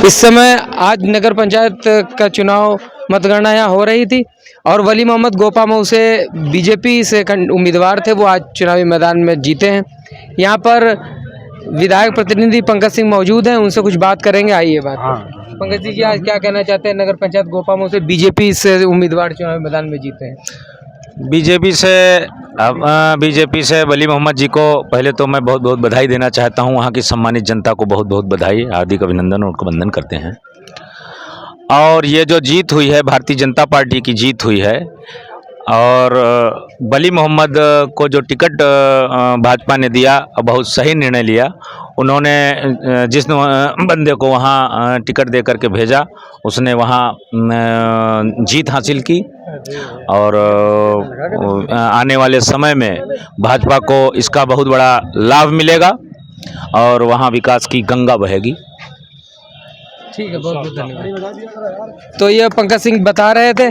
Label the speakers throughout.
Speaker 1: इस समय आज नगर पंचायत का चुनाव मतगणना यहाँ हो रही थी और वली मोहम्मद गोपामऊ से बीजेपी से उम्मीदवार थे, वो आज चुनावी मैदान में जीते हैं। यहाँ पर विधायक प्रतिनिधि पंकज सिंह मौजूद हैं, उनसे कुछ बात करेंगे। आइए बात। पंकज जी, आज क्या कहना चाहते हैं? नगर पंचायत गोपामऊ से बीजेपी से उम्मीदवार चुनावी मैदान में जीते हैं।
Speaker 2: बीजेपी से वली मोहम्मद जी को पहले तो मैं बहुत बहुत बधाई देना चाहता हूं। वहां की सम्मानित जनता को बहुत बहुत बधाई, हार्दिक अभिनंदन और वंदन करते हैं। और ये जो जीत हुई है, भारतीय जनता पार्टी की जीत हुई है और वली मोहम्मद को जो टिकट भाजपा ने दिया, बहुत सही निर्णय लिया। उन्होंने जिस बंदे को वहाँ टिकट दे करके भेजा, उसने वहाँ जीत हासिल की और आने वाले समय में भाजपा को इसका बहुत बड़ा लाभ मिलेगा और वहाँ विकास की गंगा बहेगी।
Speaker 1: ठीक है, बहुत बहुत धन्यवाद। तो ये पंकज सिंह बता रहे थे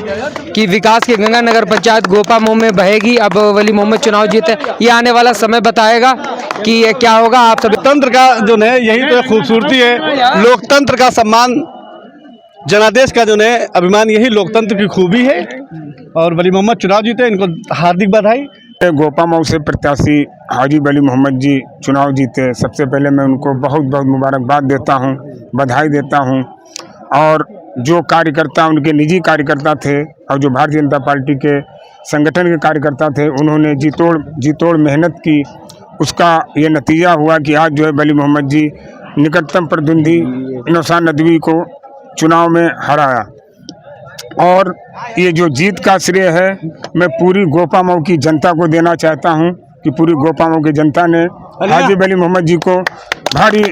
Speaker 1: कि विकास की गंगा नगर पंचायत गोपामऊ में बहेगी। अब वली मोहम्मद चुनाव जीते, ये आने वाला समय बताएगा कि ये क्या होगा। आप सब
Speaker 3: लोकतंत्र का जो है यही तो खूबसूरती है, लोकतंत्र का सम्मान, जनादेश का जो है अभिमान, यही लोकतंत्र की खूबी है। और वली मोहम्मद चुनाव जीते, इनको हार्दिक बधाई।
Speaker 4: गोपामऊ से प्रत्याशी हाजी वली मोहम्मद जी चुनाव जीते, सबसे पहले मैं उनको बहुत बहुत मुबारकबाद देता हूं, बधाई देता हूं। और जो कार्यकर्ता, उनके निजी कार्यकर्ता थे और जो भारतीय जनता पार्टी के संगठन के कार्यकर्ता थे, उन्होंने जी तोड़ मेहनत की। उसका ये नतीजा हुआ कि आज जो है वली मोहम्मद जी निकटतम प्रतिद्वंदी नौशाद नदवी को चुनाव में हराया। और ये जो जीत का श्रेय है, मैं पूरी गोपामऊ की जनता को देना चाहता हूं कि पूरी गोपामऊ की जनता ने हाजी वली मोहम्मद जी को भारी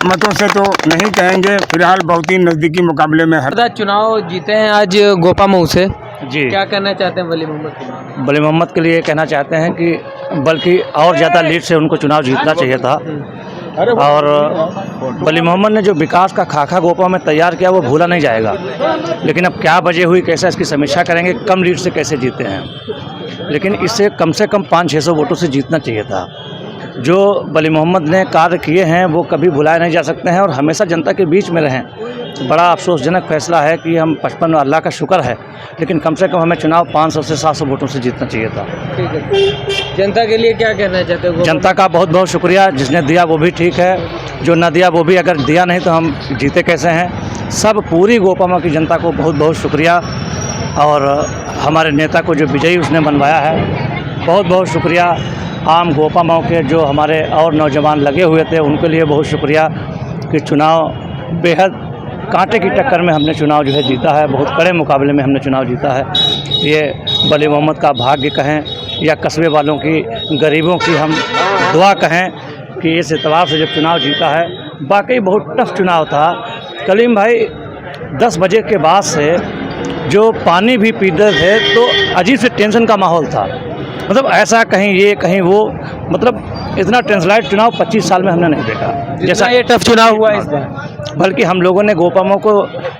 Speaker 4: मतों से तो नहीं कहेंगे, फिलहाल बहुत ही नज़दीकी मुकाबले में
Speaker 1: चुनाव जीते हैं आज गोपामऊ से
Speaker 5: जी।
Speaker 1: क्या कहना चाहते हैं वली मोहम्मद?
Speaker 5: वली मोहम्मद के लिए कहना चाहते हैं कि बल्कि और ज़्यादा लीड से उनको चुनाव जीतना चाहिए था। और वली मोहम्मद ने जो विकास का खाका गोपा में तैयार किया, वो भूला नहीं जाएगा। लेकिन अब क्या वजह हुई, कैसे इसकी समीक्षा करेंगे, कम लीड से कैसे जीते हैं। लेकिन इससे कम 500-600 वोटों से जीतना चाहिए था। जो वली मोहम्मद ने कार्य किए हैं वो कभी भुलाए नहीं जा सकते हैं और हमेशा जनता के बीच में रहें। बड़ा अफसोसजनक फैसला है कि हम 55, अल्लाह का शुक्र है, लेकिन कम से कम हमें चुनाव 500 से 700 वोटों से जीतना चाहिए था।
Speaker 1: ठीक है, जनता के लिए क्या कहना चाहते हो?
Speaker 5: जनता का बहुत बहुत शुक्रिया, जिसने दिया वो भी ठीक है, जो न दिया वो भी, अगर दिया नहीं तो हम जीते कैसे हैं। सब पूरी गोपामऊ की जनता को बहुत बहुत शुक्रिया और हमारे नेता को जो विजयी उसने बनवाया है, बहुत बहुत शुक्रिया। आम गोपामऊ के जो हमारे और नौजवान लगे हुए थे, उनके लिए बहुत शुक्रिया कि चुनाव बेहद कांटे की टक्कर में हमने चुनाव जो है जीता है, बहुत कड़े मुकाबले में हमने चुनाव जीता है। ये वली मोहम्मद का भाग्य कहें या कस्बे वालों की, गरीबों की हम दुआ कहें कि इस एतबार से जब चुनाव जीता है। वाकई बहुत टफ चुनाव था कलीम भाई। 10 बजे के बाद से जो पानी भी पीते थे तो अजीब से टेंशन का माहौल था। मतलब ऐसा कहीं ये कहीं वो, मतलब इतना टेंशनाइट चुनाव 25 साल में हमने नहीं देखा
Speaker 1: जैसा ये टफ चुनाव हुआ इस बार।
Speaker 5: बल्कि हम लोगों ने गोपामऊ को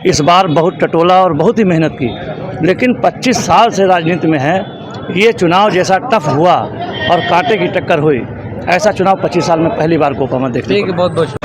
Speaker 5: इस बार बहुत टटोला और बहुत ही मेहनत की, लेकिन 25 साल से राजनीति में है, ये चुनाव जैसा टफ हुआ और कांटे की टक्कर हुई, ऐसा चुनाव 25 साल में पहली बार गोपामऊ देखने को।
Speaker 1: बहुत बहुत